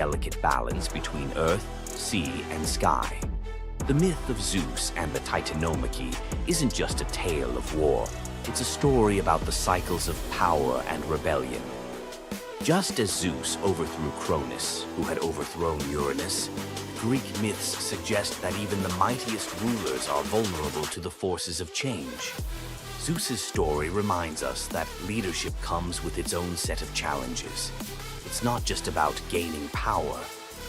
delicate balance between earth, sea, and sky. The myth of Zeus and the Titanomachy isn't just a tale of war. It's a story about the cycles of power and rebellion. Just as Zeus overthrew Cronus, who had overthrown Uranus, Greek myths suggest that even the mightiest rulers are vulnerable to the forces of change. Zeus's story reminds us that leadership comes with its own set of challenges. It's not just about gaining power,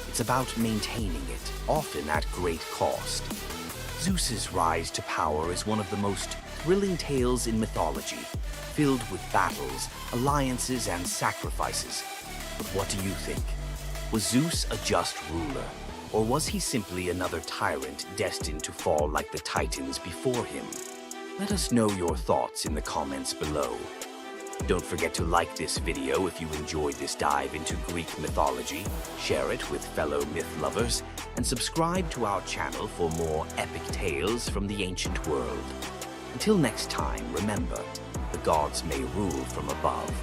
it's about maintaining it, often at great cost. Zeus's rise to power is one of the most thrilling tales in mythology, filled with battles, alliances, and sacrifices. But what do you think? Was Zeus a just ruler, or was he simply another tyrant destined to fall like the Titans before him? Let us know your thoughts in the comments below. Don't forget to like this video if you enjoyed this dive into Greek mythology, share it with fellow myth lovers, and subscribe to our channel for more epic tales from the ancient world. Until next time, remember, the gods may rule from above,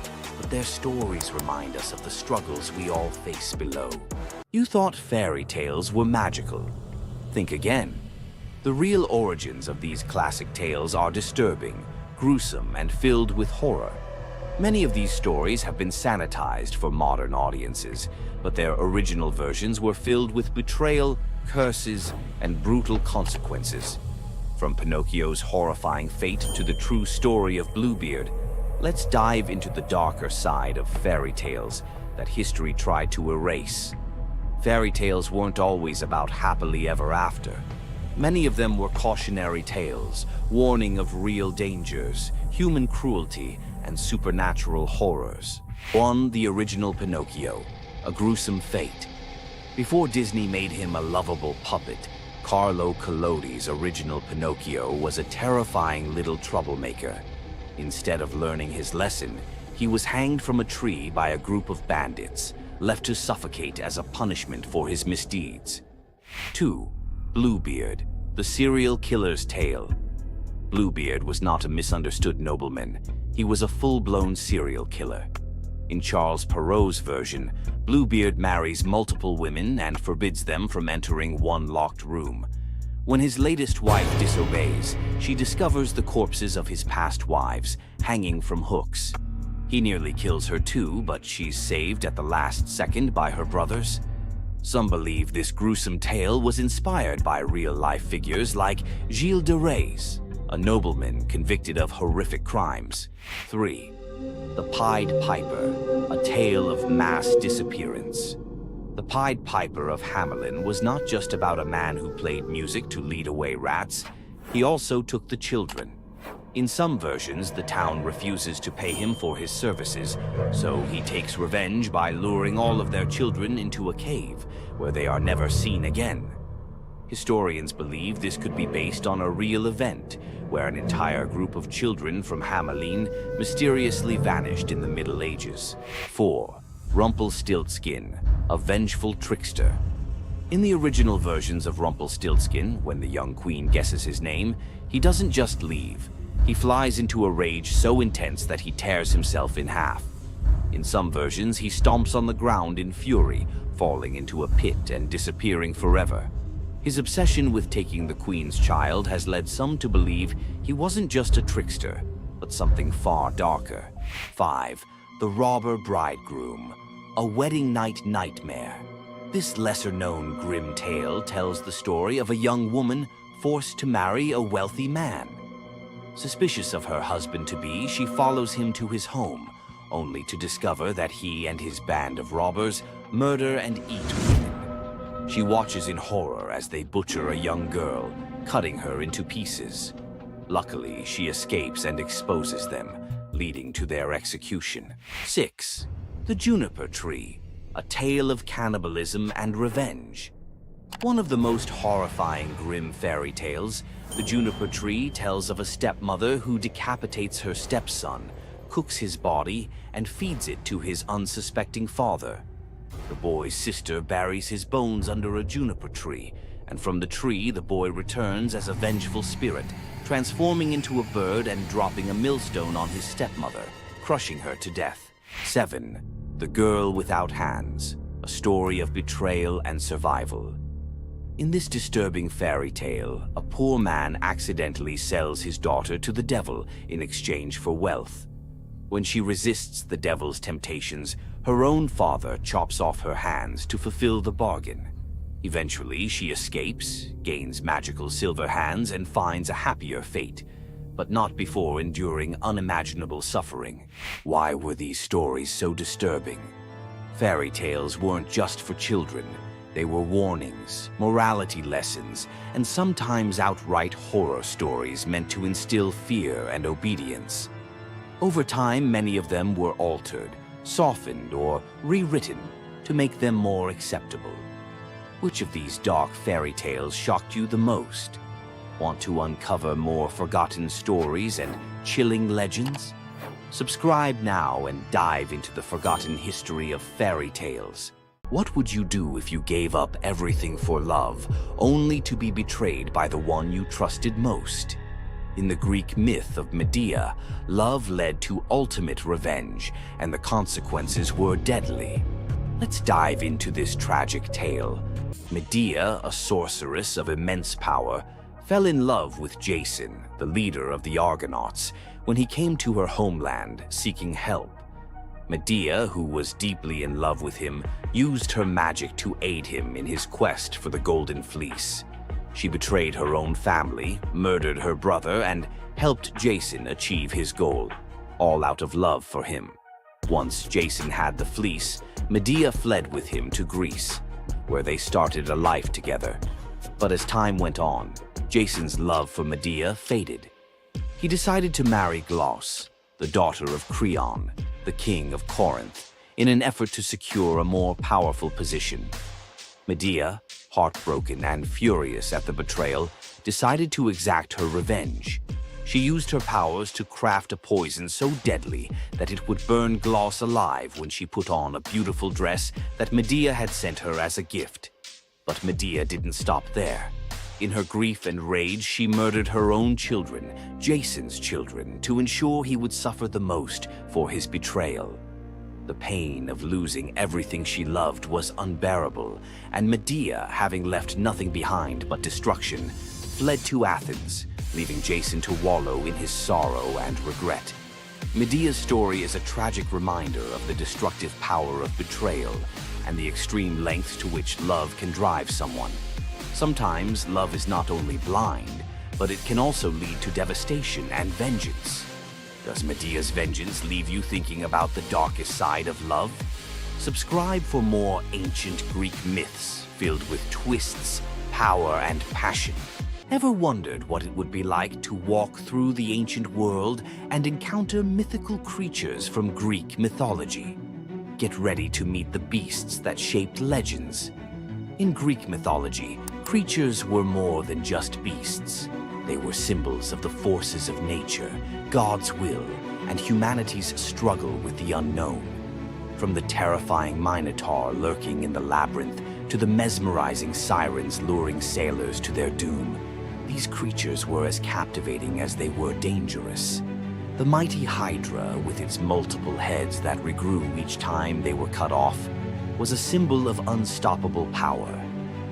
but their stories remind us of the struggles we all face below. You thought fairy tales were magical. Think again. The real origins of these classic tales are disturbing, gruesome, and filled with horror. Many of these stories have been sanitized for modern audiences, but their original versions were filled with betrayal, curses, and brutal consequences. From Pinocchio's horrifying fate to the true story of Bluebeard, let's dive into the darker side of fairy tales that history tried to erase. Fairy tales weren't always about happily ever after. Many of them were cautionary tales, warning of real dangers, human cruelty, and supernatural horrors. 1. The original Pinocchio, a gruesome fate. Before Disney made him a lovable puppet, Carlo Collodi's original Pinocchio was a terrifying little troublemaker. Instead of learning his lesson, he was hanged from a tree by a group of bandits, left to suffocate as a punishment for his misdeeds. 2. Bluebeard, the serial killer's tale. Bluebeard was not a misunderstood nobleman. He was a full-blown serial killer. In Charles Perrault's version, Bluebeard marries multiple women and forbids them from entering one locked room. When his latest wife disobeys, she discovers the corpses of his past wives hanging from hooks. He nearly kills her too, but she's saved at the last second by her brothers. Some believe this gruesome tale was inspired by real-life figures like Gilles de Rais, a nobleman convicted of horrific crimes. 3. The Pied Piper, a tale of mass disappearance. The Pied Piper of Hamelin was not just about a man who played music to lead away rats. He also took the children. In some versions, the town refuses to pay him for his services, so he takes revenge by luring all of their children into a cave, where they are never seen again. Historians believe this could be based on a real event, where an entire group of children from Hamelin mysteriously vanished in the Middle Ages. 4. Rumpelstiltskin, a vengeful trickster. In the original versions of Rumpelstiltskin, when the young queen guesses his name, he doesn't just leave. He flies into a rage so intense that he tears himself in half. In some versions, he stomps on the ground in fury, falling into a pit and disappearing forever. His obsession with taking the queen's child has led some to believe he wasn't just a trickster, but something far darker. 5. The Robber Bridegroom, a wedding night nightmare. This lesser-known grim tale tells the story of a young woman forced to marry a wealthy man. Suspicious of her husband-to-be, she follows him to his home, only to discover that he and his band of robbers murder and eat women. She watches in horror as they butcher a young girl, cutting her into pieces. Luckily, she escapes and exposes them, leading to their execution. 6. The Juniper Tree, a tale of cannibalism and revenge. One of the most horrifying grim fairy tales, The Juniper Tree tells of a stepmother who decapitates her stepson, cooks his body, and feeds it to his unsuspecting father. The boy's sister buries his bones under a juniper tree, and from the tree the boy returns as a vengeful spirit, transforming into a bird and dropping a millstone on his stepmother, crushing her to death. 7. The Girl Without Hands, a a story of betrayal and survival. In this disturbing fairy tale, a poor man accidentally sells his daughter to the devil in exchange for wealth. When she resists the devil's temptations, her own father chops off her hands to fulfill the bargain. Eventually, she escapes, gains magical silver hands, and finds a happier fate, but not before enduring unimaginable suffering. Why were these stories so disturbing? Fairy tales weren't just for children. They were warnings, morality lessons, and sometimes outright horror stories meant to instill fear and obedience. Over time, many of them were altered, softened, or rewritten to make them more acceptable. Which of these dark fairy tales shocked you the most? Want to uncover more forgotten stories and chilling legends? Subscribe now and dive into the forgotten history of fairy tales. What would you do if you gave up everything for love, only to be betrayed by the one you trusted most? In the Greek myth of Medea, love led to ultimate revenge, and the consequences were deadly. Let's dive into this tragic tale. Medea, a sorceress of immense power, fell in love with Jason, the leader of the Argonauts, when he came to her homeland seeking help. Medea, who was deeply in love with him, used her magic to aid him in his quest for the Golden Fleece. She betrayed her own family, murdered her brother, and helped Jason achieve his goal, all out of love for him. Once Jason had the fleece, Medea fled with him to Greece, where they started a life together. But as time went on, Jason's love for Medea faded. He decided to marry Glauce, the daughter of Creon, the king of Corinth, in an effort to secure a more powerful position. Medea, heartbroken and furious at the betrayal, decided to exact her revenge. She used her powers to craft a poison so deadly that it would burn Glauce alive when she put on a beautiful dress that Medea had sent her as a gift. But Medea didn't stop there. In her grief and rage, she murdered her own children, Jason's children, to ensure he would suffer the most for his betrayal. The pain of losing everything she loved was unbearable, and Medea, having left nothing behind but destruction, fled to Athens, leaving Jason to wallow in his sorrow and regret. Medea's story is a tragic reminder of the destructive power of betrayal and the extreme lengths to which love can drive someone. Sometimes love is not only blind, but it can also lead to devastation and vengeance. Does Medea's vengeance leave you thinking about the darkest side of love? Subscribe for more ancient Greek myths filled with twists, power, and passion. Ever wondered what it would be like to walk through the ancient world and encounter mythical creatures from Greek mythology? Get ready to meet the beasts that shaped legends. In Greek mythology, creatures were more than just beasts. They were symbols of the forces of nature, God's will, and humanity's struggle with the unknown. From the terrifying Minotaur lurking in the labyrinth to the mesmerizing sirens luring sailors to their doom, these creatures were as captivating as they were dangerous. The mighty Hydra, with its multiple heads that regrew each time they were cut off, was a symbol of unstoppable power.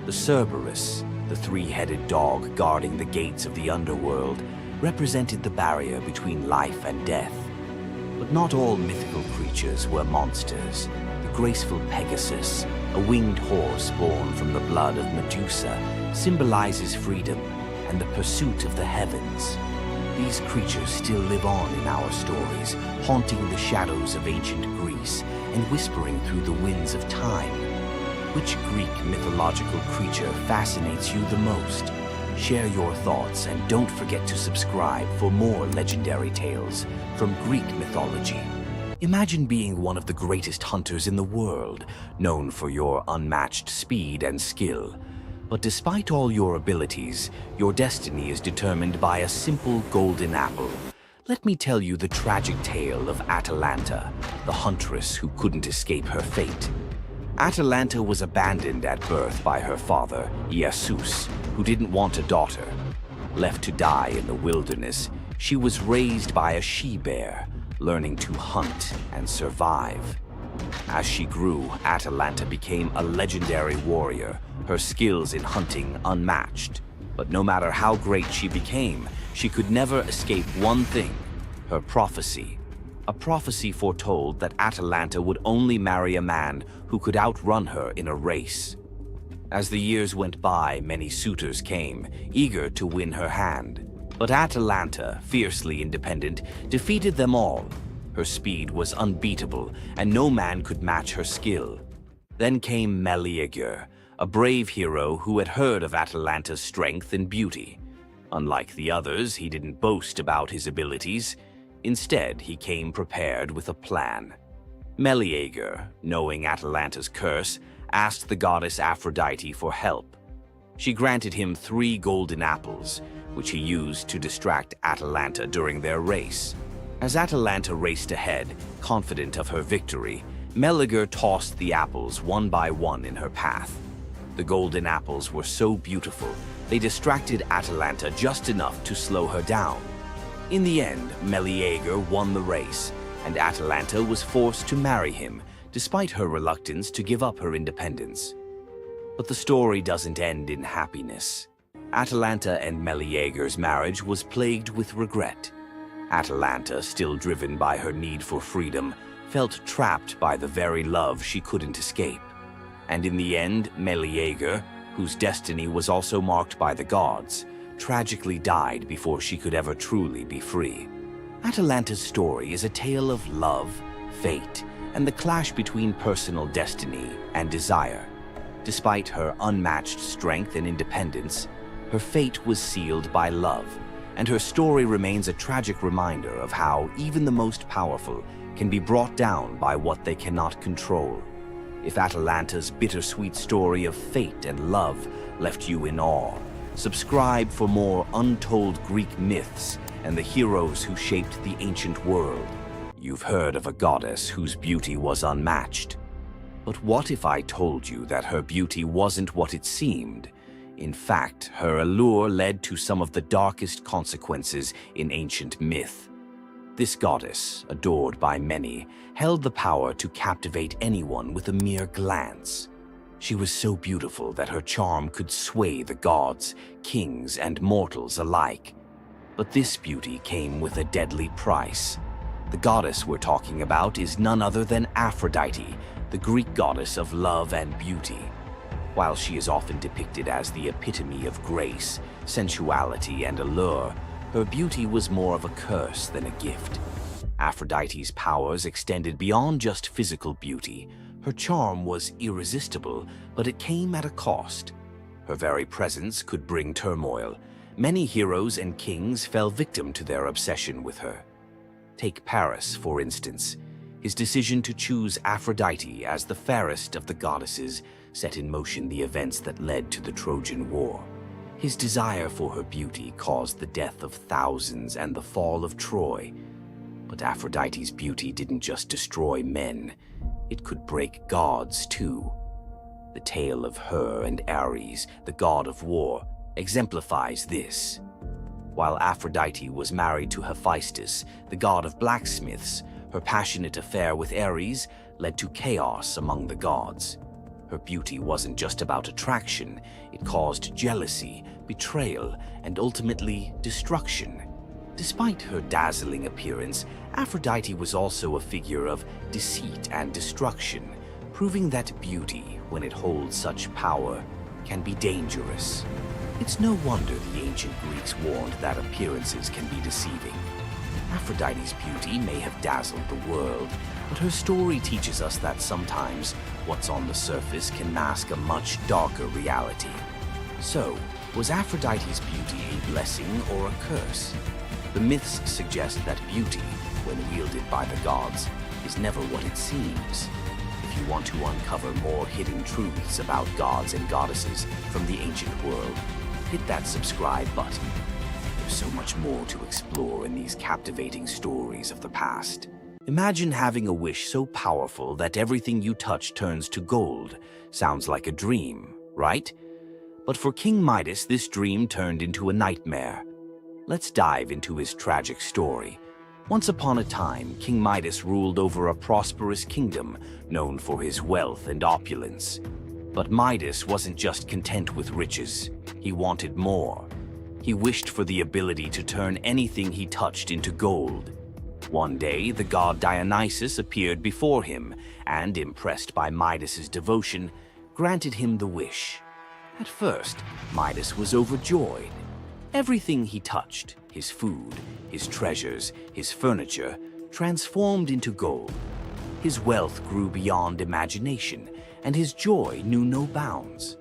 The Cerberus, the three-headed dog guarding the gates of the underworld, represented the barrier between life and death. But not all mythical creatures were monsters. The graceful Pegasus, a winged horse born from the blood of Medusa, symbolizes freedom and the pursuit of the heavens. These creatures still live on in our stories, haunting the shadows of ancient Greece and whispering through the winds of time. Which Greek mythological creature fascinates you the most? Share your thoughts and don't forget to subscribe for more legendary tales from Greek mythology. Imagine being one of the greatest hunters in the world, known for your unmatched speed and skill. But despite all your abilities, your destiny is determined by a simple golden apple. Let me tell you the tragic tale of Atalanta, the huntress who couldn't escape her fate. Atalanta was abandoned at birth by her father, Zeus, who didn't want a daughter. Left to die in the wilderness, she was raised by a she-bear, learning to hunt and survive. As she grew, Atalanta became a legendary warrior, her skills in hunting unmatched. But no matter how great she became, she could never escape one thing: her prophecy. A prophecy foretold that Atalanta would only marry a man who could outrun her in a race. As the years went by, many suitors came, eager to win her hand. But Atalanta, fiercely independent, defeated them all. Her speed was unbeatable, and no man could match her skill. Then came Meleager, a brave hero who had heard of Atalanta's strength and beauty. Unlike the others, he didn't boast about his abilities. Instead, he came prepared with a plan. Meleager, knowing Atalanta's curse, asked the goddess Aphrodite for help. She granted him 3 golden apples, which he used to distract Atalanta during their race. As Atalanta raced ahead, confident of her victory, Meleager tossed the apples one by one in her path. The golden apples were so beautiful, they distracted Atalanta just enough to slow her down. In the end, Meleager won the race, and Atalanta was forced to marry him, despite her reluctance to give up her independence. But the story doesn't end in happiness. Atalanta and Meleager's marriage was plagued with regret. Atalanta, still driven by her need for freedom, felt trapped by the very love she couldn't escape. And in the end, Meleager, whose destiny was also marked by the gods, tragically died before she could ever truly be free. Atalanta's story is a tale of love, fate, and the clash between personal destiny and desire. Despite her unmatched strength and independence, her fate was sealed by love, and her story remains a tragic reminder of how even the most powerful can be brought down by what they cannot control. If Atalanta's bittersweet story of fate and love left you in awe, subscribe for more untold Greek myths and the heroes who shaped the ancient world. You've heard of a goddess whose beauty was unmatched. But what if I told you that her beauty wasn't what it seemed? In fact, her allure led to some of the darkest consequences in ancient myth. This goddess, adored by many, held the power to captivate anyone with a mere glance. She was so beautiful that her charm could sway the gods, kings, and mortals alike. But this beauty came with a deadly price. The goddess we're talking about is none other than Aphrodite, the Greek goddess of love and beauty. While she is often depicted as the epitome of grace, sensuality, and allure, her beauty was more of a curse than a gift. Aphrodite's powers extended beyond just physical beauty. Her charm was irresistible, but it came at a cost. Her very presence could bring turmoil. Many heroes and kings fell victim to their obsession with her. Take Paris, for instance. His decision to choose Aphrodite as the fairest of the goddesses set in motion the events that led to the Trojan War. His desire for her beauty caused the death of thousands and the fall of Troy. But Aphrodite's beauty didn't just destroy men, it could break gods too. The tale of her and Ares, the god of war, exemplifies this. While Aphrodite was married to Hephaestus, the god of blacksmiths, her passionate affair with Ares led to chaos among the gods. Her beauty wasn't just about attraction, it caused jealousy, betrayal, and ultimately destruction. Despite her dazzling appearance, Aphrodite was also a figure of deceit and destruction, proving that beauty, when it holds such power, can be dangerous. It's no wonder the ancient Greeks warned that appearances can be deceiving. Aphrodite's beauty may have dazzled the world, but her story teaches us that sometimes what's on the surface can mask a much darker reality. So, was Aphrodite's beauty a blessing or a curse? The myths suggest that beauty, when wielded by the gods, is never what it seems. If you want to uncover more hidden truths about gods and goddesses from the ancient world, hit that subscribe button. There's so much more to explore in these captivating stories of the past. Imagine having a wish so powerful that everything you touch turns to gold. Sounds like a dream, right? But for King Midas, this dream turned into a nightmare. Let's dive into his tragic story. Once upon a time, King Midas ruled over a prosperous kingdom known for his wealth and opulence. But Midas wasn't just content with riches. He wanted more. He wished for the ability to turn anything he touched into gold. One day, the god Dionysus appeared before him and, impressed by Midas's devotion, granted him the wish. At first, Midas was overjoyed. Everything he touched, his food, his treasures, his furniture, transformed into gold. His wealth grew beyond imagination, and his joy knew no bounds.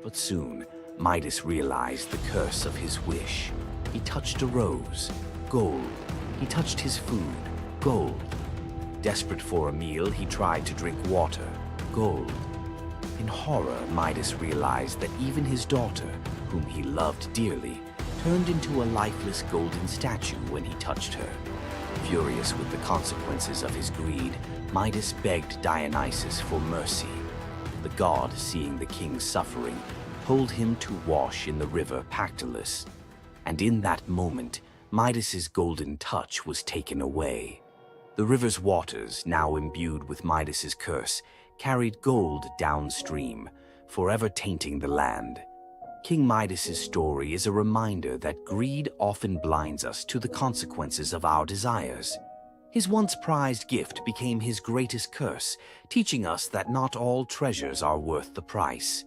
But soon, Midas realized the curse of his wish. He touched a rose, gold. He touched his food, gold. Desperate for a meal, he tried to drink water, gold. In horror, Midas realized that even his daughter, whom he loved dearly, turned into a lifeless golden statue when he touched her. Furious with the consequences of his greed, Midas begged Dionysus for mercy. The god, seeing the king's suffering, told him to wash in the river Pactolus. And in that moment, Midas's golden touch was taken away. The river's waters, now imbued with Midas's curse, carried gold downstream, forever tainting the land. King Midas's story is a reminder that greed often blinds us to the consequences of our desires. His once prized gift became his greatest curse, teaching us that not all treasures are worth the price.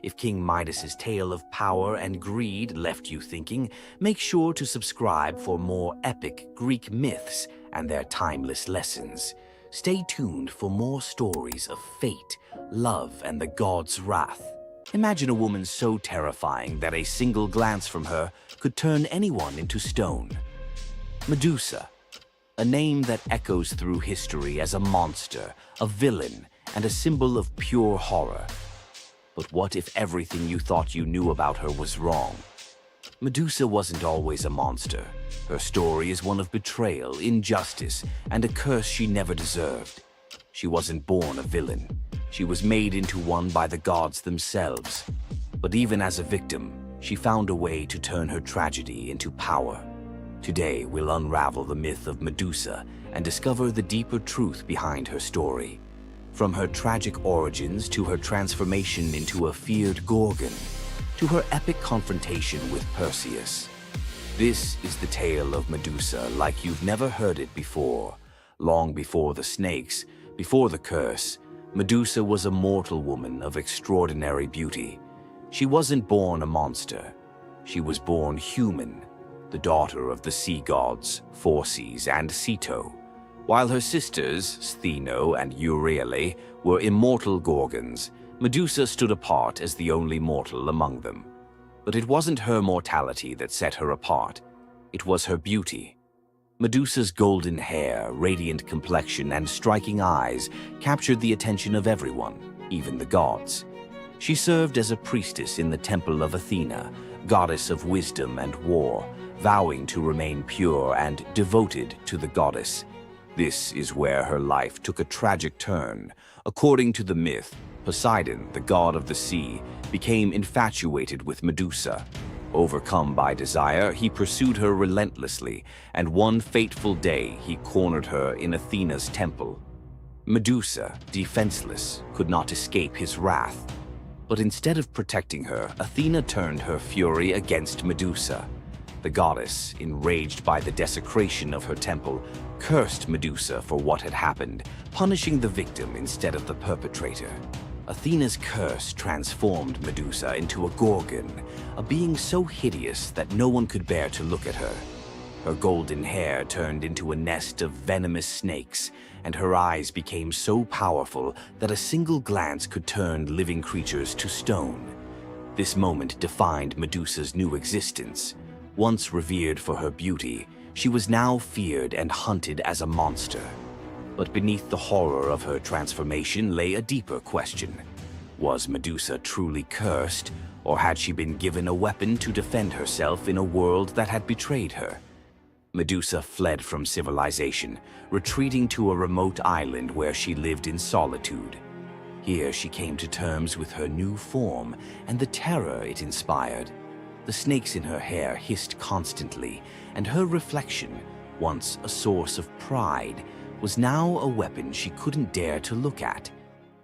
If King Midas's tale of power and greed left you thinking, make sure to subscribe for more epic Greek myths and their timeless lessons. Stay tuned for more stories of fate, love, and the god's wrath. Imagine a woman so terrifying that a single glance from her could turn anyone into stone. Medusa, a name that echoes through history as a monster, a villain, and a symbol of pure horror. But what if everything you thought you knew about her was wrong? Medusa wasn't always a monster. Her story is one of betrayal, injustice, and a curse she never deserved. She wasn't born a villain. She was made into one by the gods themselves. But even as a victim, she found a way to turn her tragedy into power. Today, we'll unravel the myth of Medusa and discover the deeper truth behind her story. From her tragic origins to her transformation into a feared Gorgon, to her epic confrontation with Perseus. This is the tale of Medusa like you've never heard it before. Long before the snakes, before the curse, Medusa was a mortal woman of extraordinary beauty. She wasn't born a monster. She was born human, the daughter of the sea gods, Phorcys and Ceto. While her sisters, Stheno and Euryale, were immortal Gorgons, Medusa stood apart as the only mortal among them. But it wasn't her mortality that set her apart. It was her beauty. Medusa's golden hair, radiant complexion, and striking eyes captured the attention of everyone, even the gods. She served as a priestess in the temple of Athena, goddess of wisdom and war, vowing to remain pure and devoted to the goddess. This is where her life took a tragic turn. According to the myth, Poseidon, the god of the sea, became infatuated with Medusa. Overcome by desire, he pursued her relentlessly, and one fateful day he cornered her in Athena's temple. Medusa, defenseless, could not escape his wrath. But instead of protecting her, Athena turned her fury against Medusa. The goddess, enraged by the desecration of her temple, cursed Medusa for what had happened, punishing the victim instead of the perpetrator. Athena's curse transformed Medusa into a Gorgon, a being so hideous that no one could bear to look at her. Her golden hair turned into a nest of venomous snakes, and her eyes became so powerful that a single glance could turn living creatures to stone. This moment defined Medusa's new existence. Once revered for her beauty, she was now feared and hunted as a monster. But beneath the horror of her transformation lay a deeper question. Was Medusa truly cursed, or had she been given a weapon to defend herself in a world that had betrayed her? Medusa fled from civilization, retreating to a remote island where she lived in solitude. Here she came to terms with her new form and the terror it inspired. The snakes in her hair hissed constantly, and her reflection, once a source of pride, was now a weapon she couldn't dare to look at.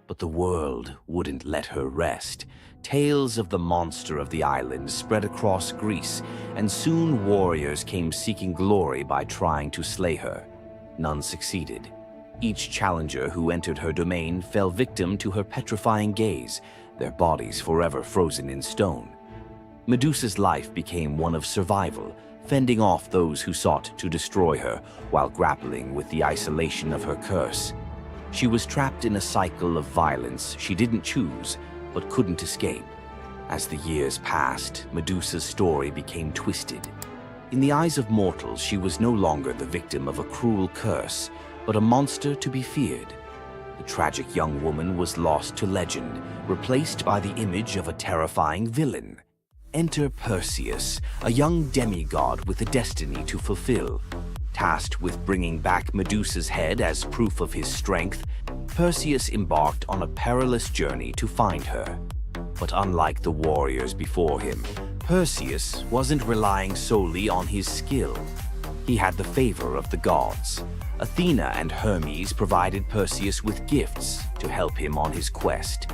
But the world wouldn't let her rest. Tales of the monster of the island spread across Greece, and soon warriors came seeking glory by trying to slay her. None succeeded. Each challenger who entered her domain fell victim to her petrifying gaze, their bodies forever frozen in stone. Medusa's life became one of survival, fending off those who sought to destroy her while grappling with the isolation of her curse. She was trapped in a cycle of violence she didn't choose, but couldn't escape. As the years passed, Medusa's story became twisted. In the eyes of mortals, she was no longer the victim of a cruel curse, but a monster to be feared. The tragic young woman was lost to legend, replaced by the image of a terrifying villain. Enter Perseus, a young demigod with a destiny to fulfill. Tasked with bringing back Medusa's head as proof of his strength, Perseus embarked on a perilous journey to find her. But unlike the warriors before him, Perseus wasn't relying solely on his skill. He had the favor of the gods. Athena and Hermes provided Perseus with gifts to help him on his quest.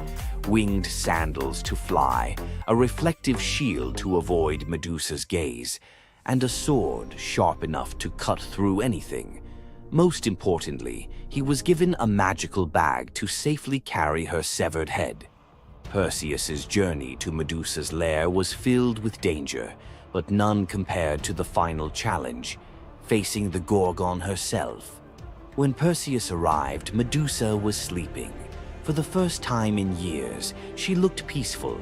Winged sandals to fly, a reflective shield to avoid Medusa's gaze, and a sword sharp enough to cut through anything. Most importantly, he was given a magical bag to safely carry her severed head. Perseus's journey to Medusa's lair was filled with danger, but none compared to the final challenge, facing the Gorgon herself. When Perseus arrived, Medusa was sleeping. For the first time in years, she looked peaceful,